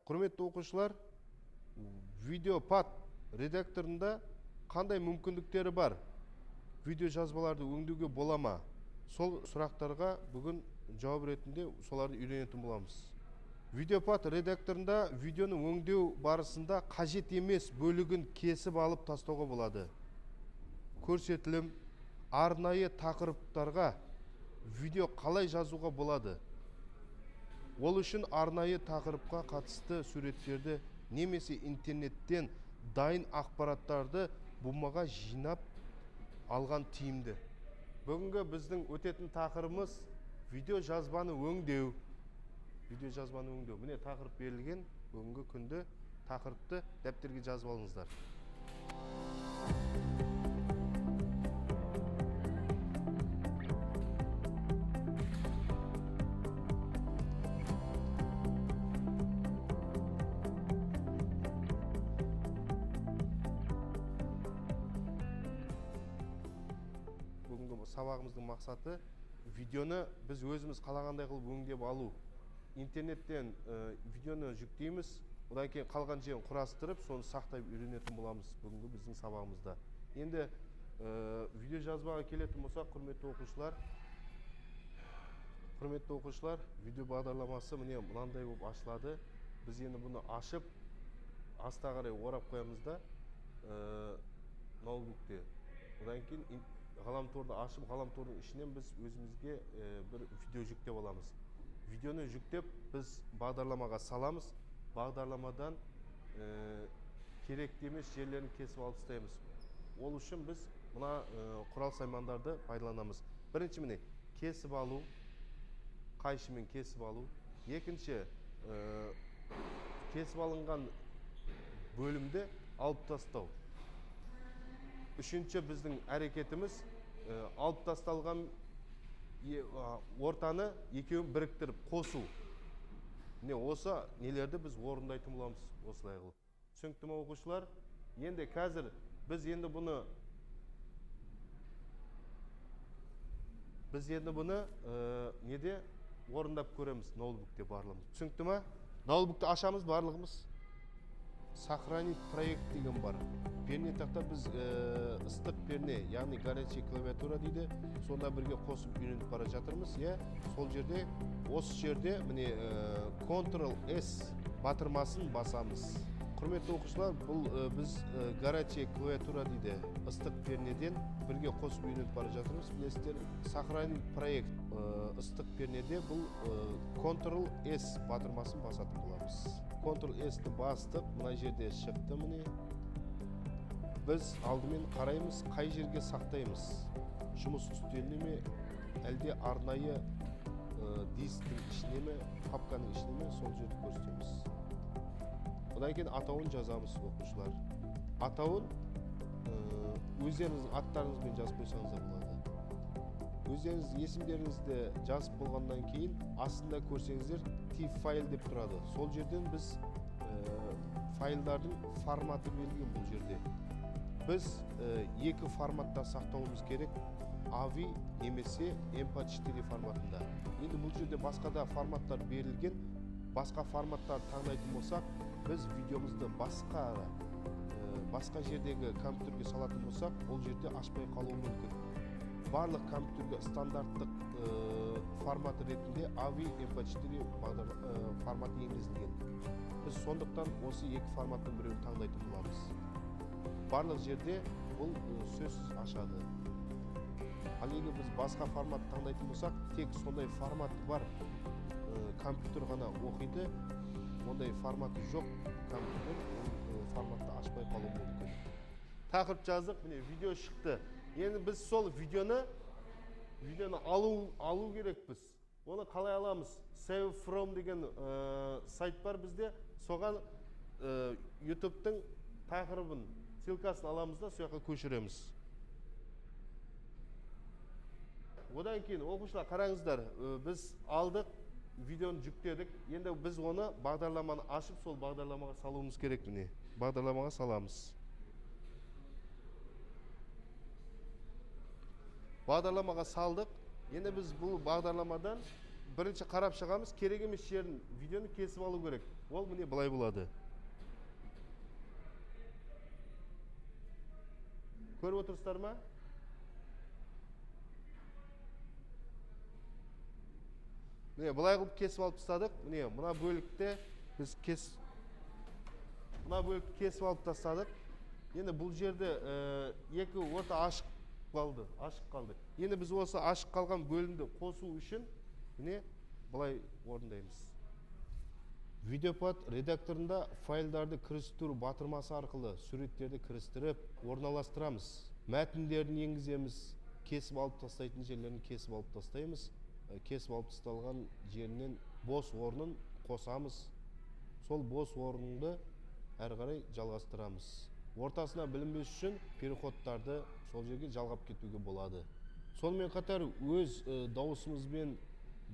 Құрметті оқушылар, видеопад редакторында қандай мүмкіндіктері бар? Видео жазбаларды өңдеуге бола ма? Сол сұрақтарға бүгін жауап ретінде соларды үйренетін боламыз. Видеопад редакторында видеоны өңдеу барысында қажет емес бөлігін кесіп алып тастауға болады. Көрсетілім, арнайы тақырыптарға видео қалай жазуға болады? Ол үшін арнайы тақырыпқа қатысты суреттерді немесе интернеттен дайын ақпараттарды бумаға жинап алған тиімді. Бүгінгі біздің өтетін тақырыбымыз видео жазбаны өңдеу. Міне тақырып берілген. Бүгінгі күнді тақырыпты дәптерге жазып алыңыздар. Сабағымыздың мақсаты видеоны біз өзіміз қалағандай қылып өңдеп алу. Интернеттен видеоны жүктейміз, одан кейін қалған жерін құрастырып, соны сақтап үйренетін боламыз бүгінгі біздің сабағымызда. Енді видео жазбаға келетін болсақ, құрметті оқушылар, видео бағдарламасы міне мынандай болып ашылады. Біз енді бұны ашып, аста қарай орап қоямыз да ноутбукте. Одан кейін ғаламторды ашып, ғаламтордың ішінен біз өзімізге бір видео жүктеп аламыз. Видеоны жүктеп, біз бағдарламаға саламыз. Бағдарламадан керекті емес жерлерін кесіп алып тастаймыз. Ол үшін біз мына құрал саймандарды пайдаланамыз. Бірінші міне кесіп алу, қайшымен кесіп алу. Екінші кесіп алынған бөлімді алып тастау. Үшінші біздің әрекетіміз алып тасталған ортаны екеуін біріктіріп қосу. Осы нелерді біз орындайтын боламыз осылай қылып. Түсінікті ме оқушылар? Енді қазір біз бұны неде орындап көреміз ноутбукте барлығымыз. Түсінікті ме? Ноутбукты ашамыз барлығымыз. Сохранить проект деген бар. Перне тақта біз ыстық перне, яғни горячая клавиатура дейді, сонда бірге қосып үйреніп бара жатырмыз. Сол жерде, осы жерде міне Ctrl+S батырмасын басамыз. Құрметті оқушылар, бұл біз горячая клавиатура дейді, ыстық пернеден бірге қосып үйреніп бара жатырмыз. Білесіздер, сохранить проект ыстық пернеде бұл Ctrl+S батырмасын басатын боламыз. Ctrl+S-ті бастып, мына жерде шықты міне. Біз алдымен қараймыз, қай жерге сақтаймыз. Жұмыс үстеліне ме, әлде арнайы дисктің ішіне ме, папканың ішіне ме, сол жерді көрсетеміз. Одан кейін атауын жазамыз оқушылар. Атауын өздеріңіздің аттарыңызбен жазып қойсаңыздар болады. Өздеріңіз есімдеріңізді жазып болғаннан кейін астында көрсеңіздер TIFF файл деп тұрады. Сол жерден біз файлдардың форматы берілген бұл жерде. Біз екі форматта сақтауымыз керек. AVI немесе MP4 форматында. Енді бұл жерде басқа да форматтар берілген. Басқа форматтар таңдайтын болсақ, біз видеомызды басқа жердегі компьютерге салатын болсақ, ол жерде ашпай қалуы мүмкін. Барлық компьютерге стандарттық форматы ретінде AVI MP4 форматы енгізілген. Біз сондықтан осы екі форматтың біреуін таңдайтын боламыз. Барлық жерде бұл сөзсіз ашады. Ал егер біз басқа формат таңдайтын болсақ, тек сондай форматы бар компьютер ғана оқиды, ондай форматы жоқ компьютер форматты ашпай қалуы мүмкін. Тақырып жаздық, міне видео шықты. Енді біз сол видеоны алу керекпіз. Оны қалай аламыз? Save from деген сайт бар бізде. Соған YouTube-тың тақырыбын, ссылкасын аламыз да, сояққа көшіреміз. Одан кейін оқушылар қараңыздар, біз алдық, видеоны жүктедік. Енді біз оны бағдарламаны ашып, сол бағдарламаға салуымыз керек. Міне, бағдарламаға саламыз. Бағдарламаға салдық. Енді біз бұл бағдарламадан бірінші қарап шығамыз, керек емес жерін видеоны кесіп алу керек. Ол міне былай болады. Көріп отырсыздар ма? Міне былай қылып кесіп алып тастадық. Міне мына бөлікте біз мына бөлікті кесіп алып тастадық. Енді бұл жерде екі орта ашық қалды. Енді біз осы ашық қалған бөлімді қосу үшін міне былай орындаймыз. Видеопад редакторында файлдарды кірістіру батырмасы арқылы суреттерді кірістіріп орналастырамыз. Мәтіндерін енгіземіз. Кесіп алып тастайтын жерлерін кесіп алып тастаймыз. Кесіп алып тасталған жерінен бос орнын қосамыз. Сол бос орынды әрі қарай жалғастырамыз. Ортасына білінбес үшін переходтарды сол жерге жалғап кетуге болады. Сонымен қатар өз дауысымызбен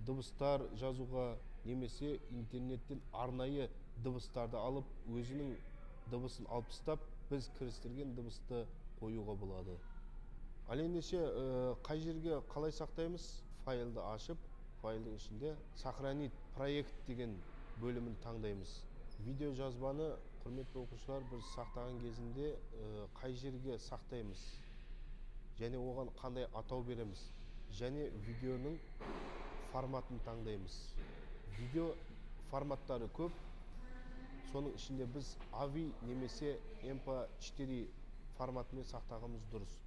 дыбыстар жазуға немесе интернеттен арнайы дыбыстарды алып, өзінің дыбысын алып тастап, біз кірістірген дыбысты қоюға болады. Ал ендеше қай жерге қалай сақтаймыз? Файлды ашып, файлдың ішінде сохранить проект деген бөлімін таңдаймыз. Видео жазбаны, құрметті оқушылар, біз сақтаған кезінде қай жерге сақтаймыз? Және оған қандай атау береміз? Және видеоның форматын таңдаймыз. Видео форматтары көп. Соның ішінде біз AVI немесе MP4 форматымен сақтағымыз дұрыс.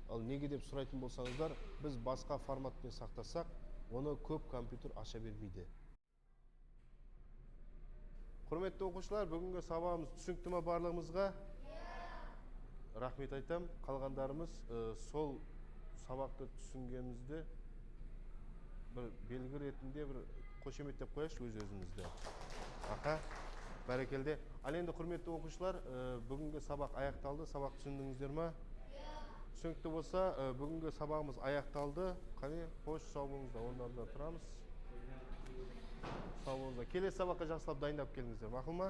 Ал неге деп сұрайтын болсаңыздар, біз басқа форматпен сақтасақ, оны көп компьютер аша бермейді. Құрметті оқушылар, бүгінгі сабағымыз түсінікті ме барлығымызға? Рахмет айтам. Қалғандарымыз сол сабақты түсінгенімізді бір белгі ретінде бір қошеметтеп қояйықшы өз-өзімізді. Аха, бәрекелді. Ал енді құрметті оқушылар, бүгінгі сабақ аяқталды. Сабақ түсіндіңіздер ме? Түсінікті болса, бүгінгі сабағымыз аяқталды. Қане, қош, сау болыңыздар, орындарында тұрамыз. Сау болыңыздар. Келесі сабаққа жақсылап дайындап келіңіздер, мақұл ма?